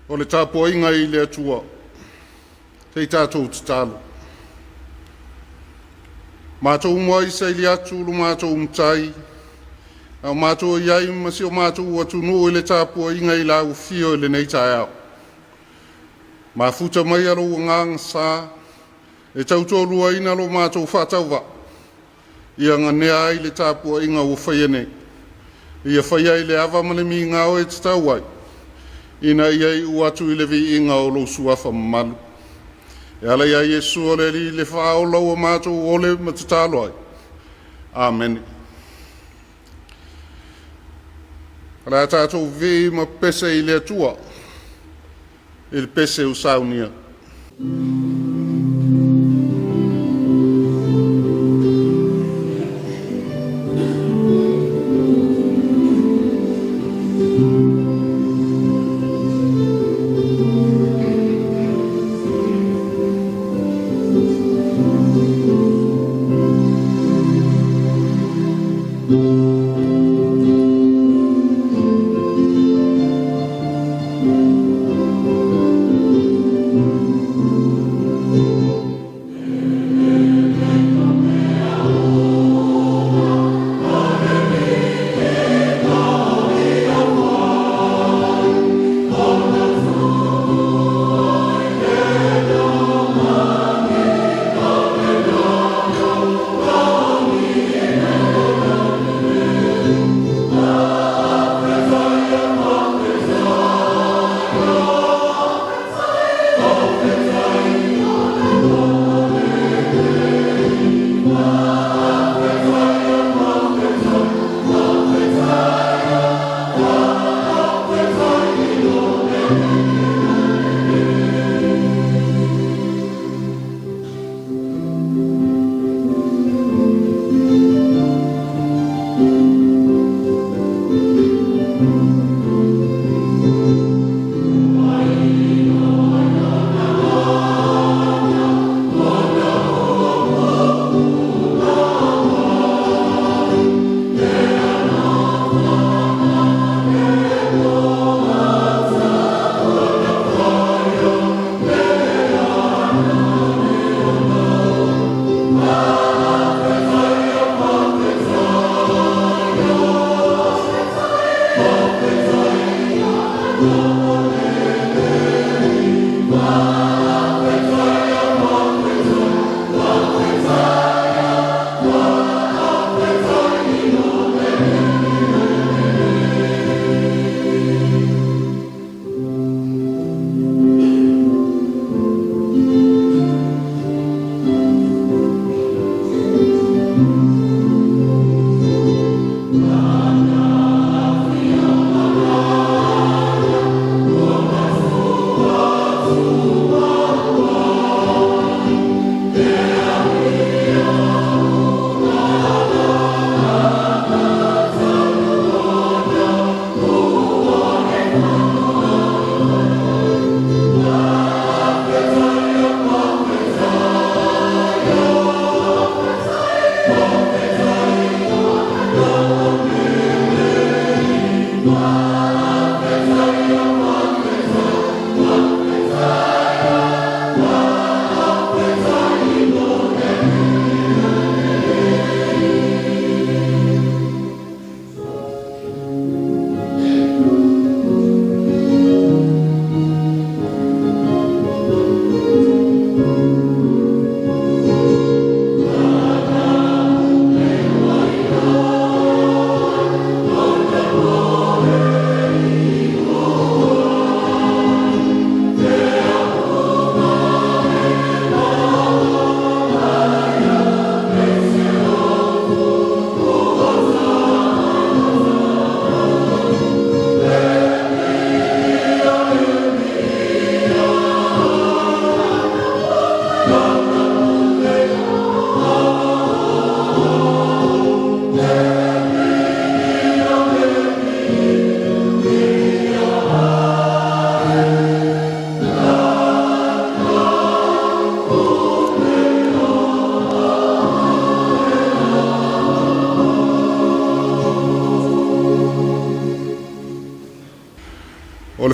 O le Tapua'iga I le atua, te I tātou tatalo. Mātou mua I sa ili atu lu mātou mtai, au mātou iai masi o mātou atu nuu I le Tapua'iga I la ufio I le nei Taeao. Mafuta mai alo ngang sa, e tautolua ina lo mātou whatauwa, ia nganea I le Tapua'iga ua whaia nei. Ia whaia I le awa manemi ngao e tatauai. Ina iai uatu I le vi inga o lo suafa malu. E ala ia Yesu o le li le whaola o mātou o le matatalo ai. Amen. Ala tātou vi ma pese I le atua. I le pese o saunia.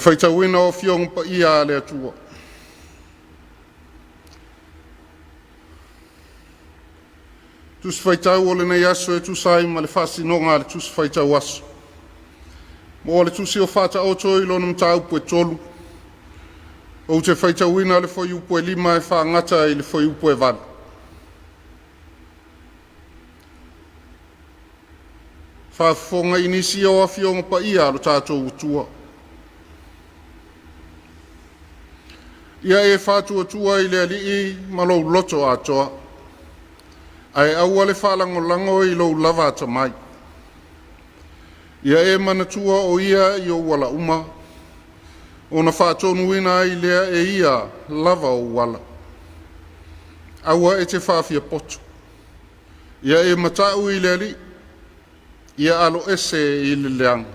whaitauina o fiong pa ia le atua. Tus whaitau o le nei aso e tusai ma le whasinonga le tus whaitau aso. Mo le tusi o whata o toi lo num tau pue tolu. O te whaitauina le foi upo e lima e whaangata i le foi upo e vale. Whaafonga inisi o a fionga pa ia lo tātou utua. Ia e whātua tua i le alii malou loto atoa. Ai aua le whalangolango i lou lava ata mai. Ia e manatua o ia i o wala uma. O na whātonuina i lea e ia lava o wala. Aua e te whāwhia poto. Ia e matau i le alii. Ia alo ese i le leanga.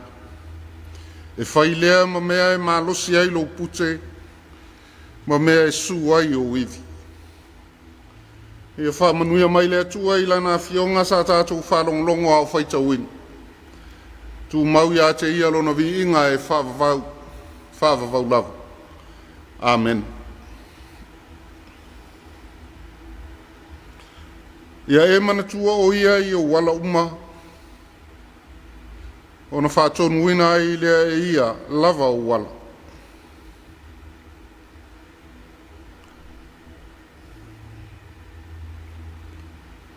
E whai lea ma mea e malosi ai lo pute. Ma mea e su ai o iwi. Ia whamanuia mai lea tua i lana fionga sa tātou whalonglongo au whaitauina. Tu mau ia te ia lona vi inga e whavavau lava. Amen. Ia e manatua o ia i o wala uma. O na whātonuina ai lea e ia lava o wala.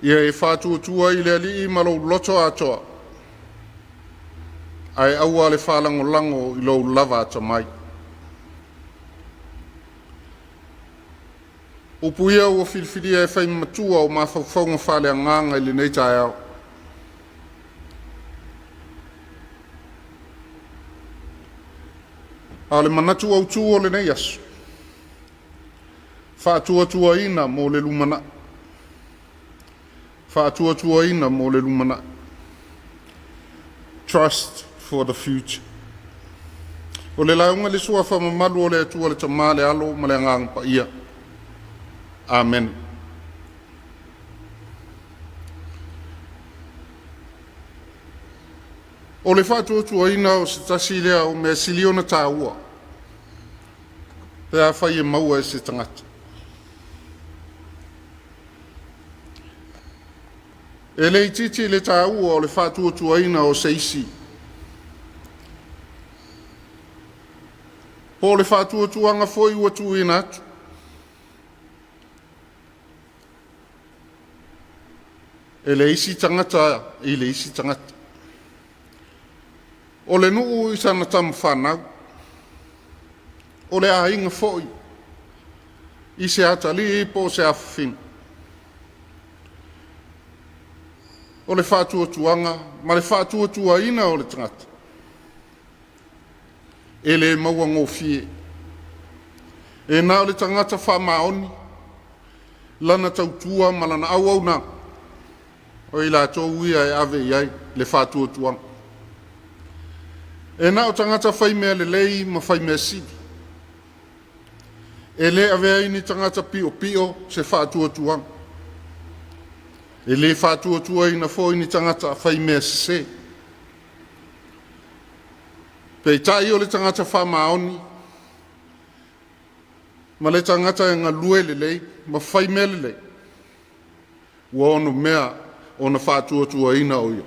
Ia e whātuatua i lea li i malou loto atoa. Ai aua le whalangolango i lou lava ata mai. Upuia ua whilwhiria e whai matua o mawhauwhaunga whale a nganga i le nei Taeao. A le manatu au tu o le nei asu. Whātuatua ina mo le lumana. Whātuatua ina mo le lumana. Trust for the future. O le launga le sua whamamalu o le atua le tamale alo ma le ngang pa ia. Amen. O le whātuatua ina o se tasi lea o mea siliona tā ua. Pea whai e maua e se tangata. E le ititi le tā ua o le whātuatua ina o se isi. Po le whātuatuanga foi ua tu ina atu. E le isi tangata i le isi tangata. O le nuu i sana tamu whanau. O le ahinga foi. I se atali po se awhina. O le whātuatuanga, ma le whātuatua ina o le tangata. E le maua ngofie. E nā o le tangata whamaoni. Lana tautua ma lana au na. O i la tō ia e ave iai le whātuatuanga. E nā o tangata whai mea le lei ma whai mea sidi. E le avea ini tangata pio pio se whātuatuanga. E le whātuatua ina fo ini tangata whai mea se. Pei tai o le tangata whamaoni. Ma le tangata e ngā lue le lei, ma whai mea le lei. Ua ono mea o na whātuatua ina o ia.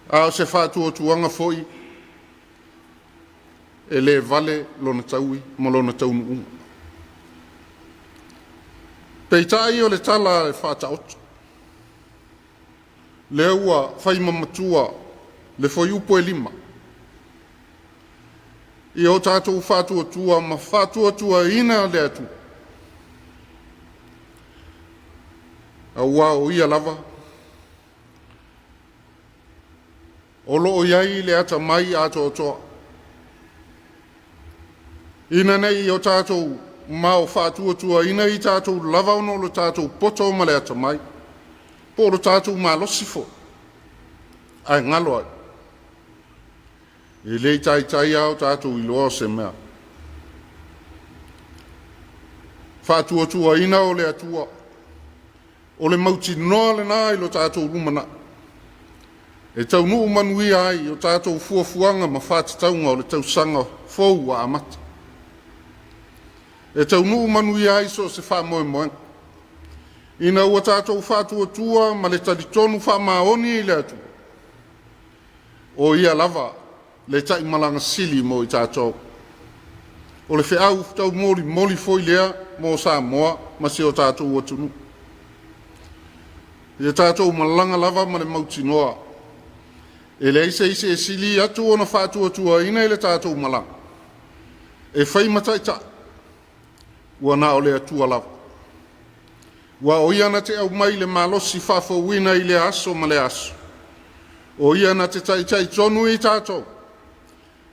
A se whātuatuanga foi. E le vale lona taui, ma lona taunu unga. Pei tai o le tala e whātaotu. Le ua whai mamatua le foi upo e lima. I o tātou whātuatua ma whātuatua ina le atu. A ua o ia lava. O loo iai le ata mai ato toa. Ina nei i o tātou mao whātuatua ina i tātou lava ono lo tātou poto ma le ata mai. Po lo tātou malosi fo. Ai ngalo ai. E lei tai au tātou i loa se mea. Whātuatua ina o le atua. O le mauti noa le nā i lo tātou lumana. E tau nuu manui ai o tātou fuafuanga ma whātataunga o le tau sanga fōu a amata. E tau nuu manui ai so se wha moe moe. Ina ua tātou whātua tua ma le talitonu wha maoni i le atu. O ia lava le tai malanga sili mo i tātou. O le whiau tau moli foi lea mo Samoa ma se o tātou atunu. Ia tātou malanga lava ma le mautinoa. E le ise e sili atu ona whātua tua ina i le tātou malanga. E whai mataita. Ua na o le atua lava. Wa o ia na te au mai le malosi whawhawina i le aso ma le aso. O ia na te tai tonu i tātou.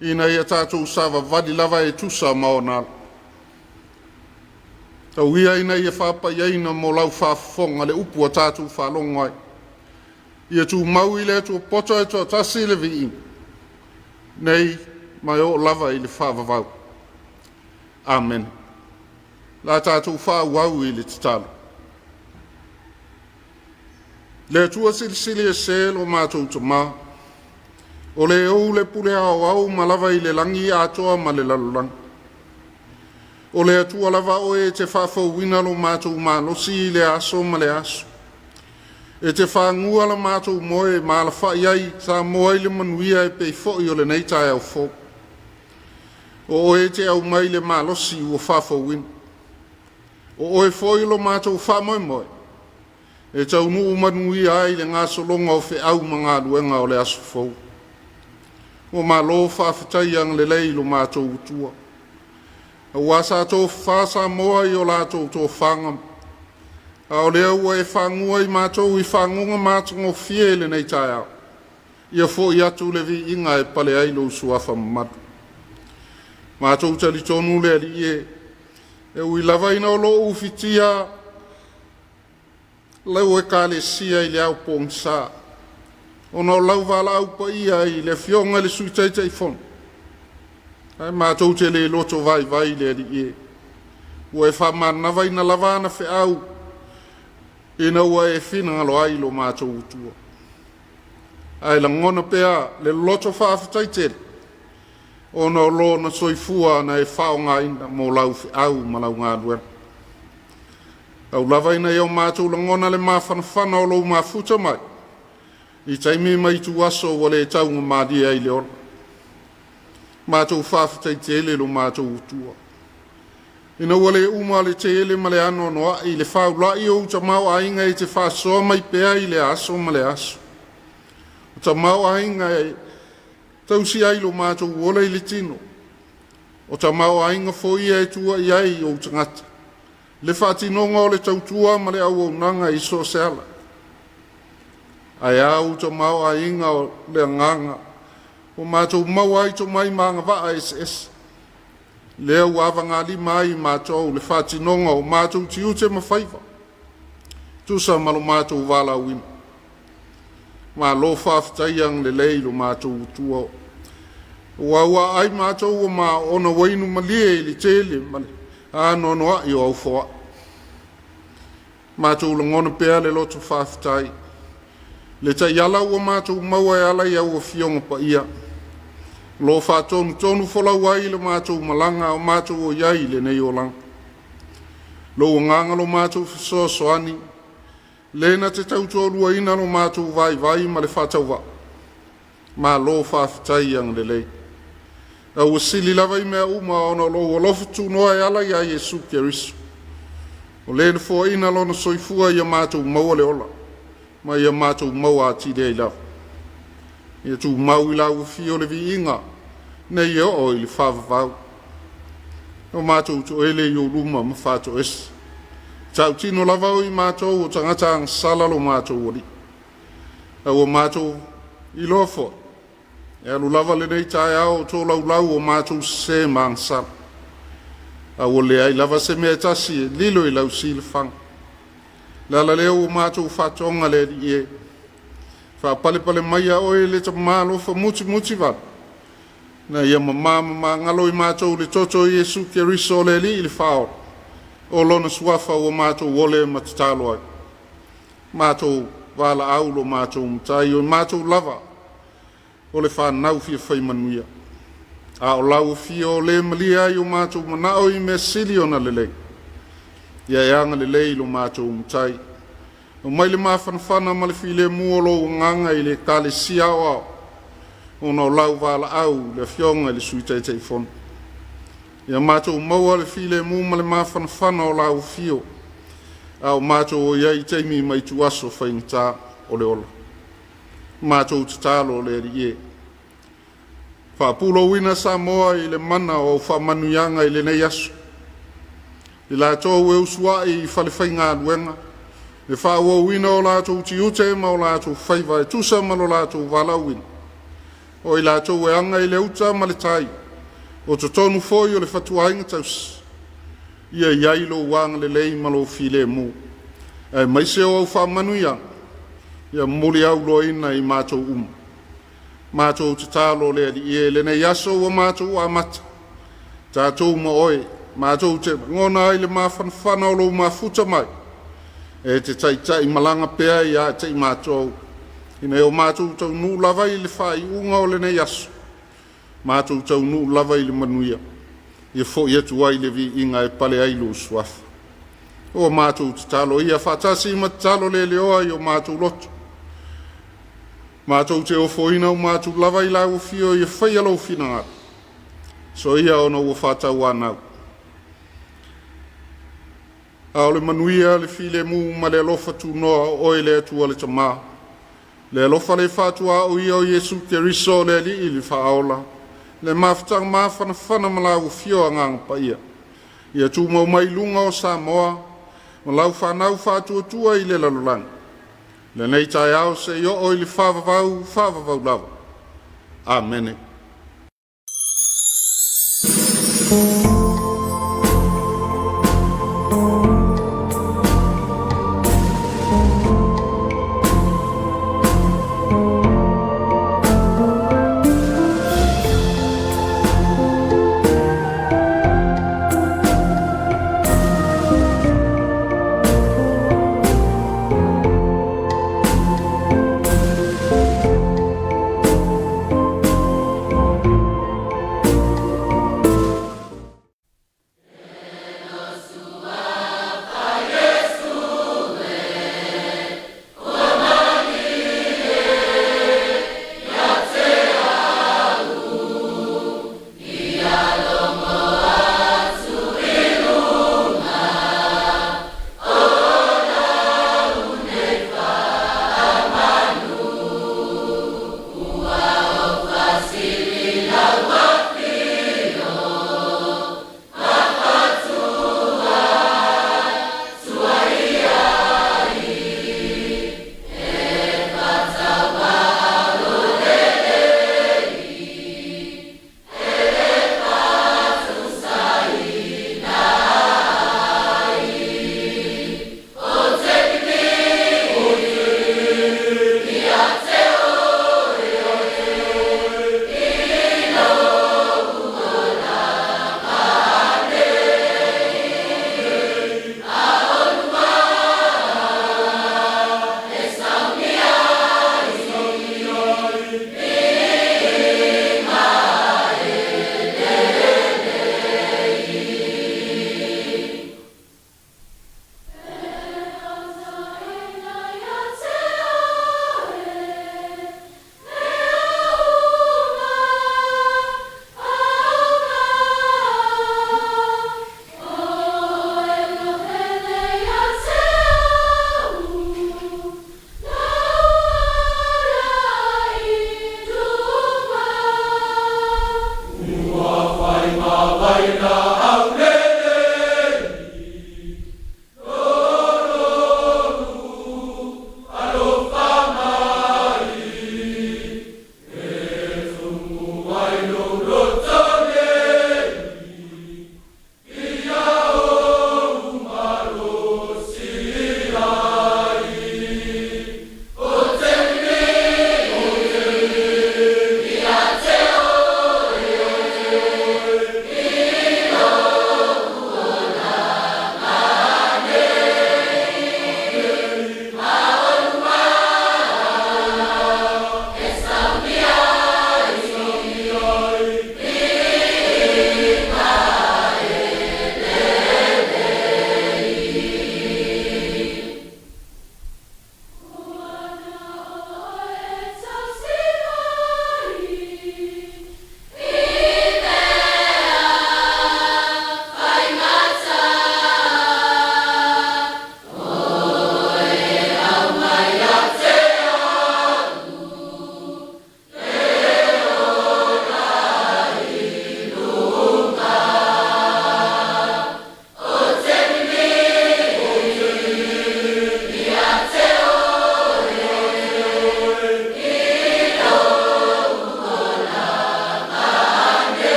Ina ia tātou sawa vadi lava e tusa maona. Tau ia ina ia whapa iaina mo lau whawhonga le upu a tātou whalongai. Ia tu mau i le tu poto e tu tasi le vi. Nei mai o lava i le whawavau. Amen. La tātou whawau i le titalo. Le tua silisili e se lo mātou tama. O le ou le pule au ma lava i le langi atoa ma le lalulang. O le atua lava o e te whawhauina lo mātou mālosi i le aso ma le aso. E te whangua la mātou moe ma la whaiai sa moe le manuia e pei fōi o le nei Taeao fō. O e te au mai le mālosi ua whawhauina. O e fōi lo mātou whamoe moe. E tau nuu manui ai le ngā solonga o whiau ma ngā luenga o le aso fōu. O mā lo whawhitai ang le lei lo mātou utua. A wasa tō whasa moa i o lātou tō whangam. A o lea ua e whangua i mātou i whangunga mātou o fie le nei Taeao. Ia fō i atu le vi inga e pale ai lo suafa mamadu. Mātou tali tonu le ali e. E ui lava ina o lo ufitia lau e kāle sia i le au pōngsa. O nao lau wala au pa ia i le fionga le sui tai fon. Ai mātou te le loto vai le ali e. Ua e whamana vai na lavana whi au. Ina ua e whina ngalo ai lo mātou utua. Ai la ngona pea le loto whaafitai tere. O nao lo na soifua na e whaonga ina mo lau whi au ma lau ngā duera. Au lava ina iau mātou langona le mawhanawhana o lou mafuta mai. I taimi mai tu aso wale e taunga mādia i le ona. Mātou whawhitai te ele lo mātou utua. Ina wale uma le te ele ma le ano noa i le whaulai o uta mau ainga i te whasoa mai pea i le aso ma le aso. Uta mau ainga e tausi ai lo mātou wole i le tino. Uta mau ainga foi e tua i ai o utangata. Le whātinonga o le tautua ma le au nanga i so seala. Ai au to mau a inga o le nganga. O mātou mau ai to mai maanga wa SS. Lea wawanga li mai mātou le whātinonga o mātou tiu te mawhaiva. Tusa malo mātou wala wina. Mā lo whāwhitaiang le leilo mātou utua. Ua ai mātou o mā ona wainu malie i li tele male. Ano noa i o au whoa. Mātou langona pēa le loto whāwhitai. Le tai ala ua mātou maua e ala i au o fionga pa ia. Lo whātonu wholau ai le mātou malanga o mātou o iai le nei o lang. Lo nganga lo mātou whasoa soani. Lena te tautorua ina lo mātou vai ma le whātau wa. Mā lo whāwhitai ang le lei. Au sili lava i mea uma ona lo alofu tu noa e ala ia Yesu Keriso. O lene fo ina lona soifua ia mātou maua le ola. Ma ia mātou maua ati dea i lava. Ia tu mau i lau fio le vi inga. Nei ia o i le whawavau. O mātou to ele i o luma ma whātou esi. Tau tino lavau i mātou o tangata ang salalo mātou ori. Au o mātou i loa fo. E alu lava le nei Taeao tō lau o mātou se māngsar. A o le ai lava se mea tasi e lilo i lau si le whang. Lala leo o mātou whatonga le di e. Wha pale mai a oe le ta mālo wha muti vat. Na ia ma ngalo i mātou le toto i Yesu Keriso le li i le whao. O lona suafa o mātou ole matatalo ai. Mātou wala aulo mātou mtai o mātou lava. o le whanau fia whai manuia. A o lau fia o le malia i o mātou manao i me sili o na lelei. Ia e anga lelei lo mātou umtai. O mai le mawhanawhana ma le file muolo o nganga i le kale siao ao. O na o lau wala au le fionga i le suitai tei fon. Ia mātou maua le file mu ma le mawhanawhana o lau fio. A o mātou o iai teimi mai tu aso whaingta o le ola. Mātou tatalo le rie. Whaapulo wina Samoa i le mana o whamanuianga i le nei aso. I la tōu e usua i whalewhainga aluenga. Le whaua wina o lātou tiute ma o lātou whaiva e tusa ma lo lātou wala wina. O i lātou e anga i le uta ma le tai. O to tonu foi o le whatuainga taus. Ia iai lo wanga le lei ma lo file mu. E maise o au whamanuianga. Ia muli au loina i mātou Mātou te tālo le ali e le nei aso o mātou a mata. Tātou ma oe, mātou te ngona i le mawhanawhana o lo mafuta mai. E te tai malanga pea i a te mātou. Ina o mātou tau nu lava i le whai unga o le nei aso. Mātou tau nu lava i le manuia. Ia fo i atu ai le vi inga e pale ai lo suafa. O mātou te tālo ia whatasi ma te tālo le leoa i o mātou loto. Mātou te ofoina o mātou lava i lau fio i whai alo fina ngā. So ia ono o whatau anau. A ole manuia le file mu ma le alofa tu noa o le atua le tamā. Le alofa le whatua o ia o Jesu ke riso le li i le whaola. Le mawhtang mawhanawhana ma lau fio a ngang pa ia. Ia tu mau mai lunga o Samoa. Ma lau whanau whatua tua i le lalolanga. Le nei Taeao se yo o i le whavavau lava. Amen.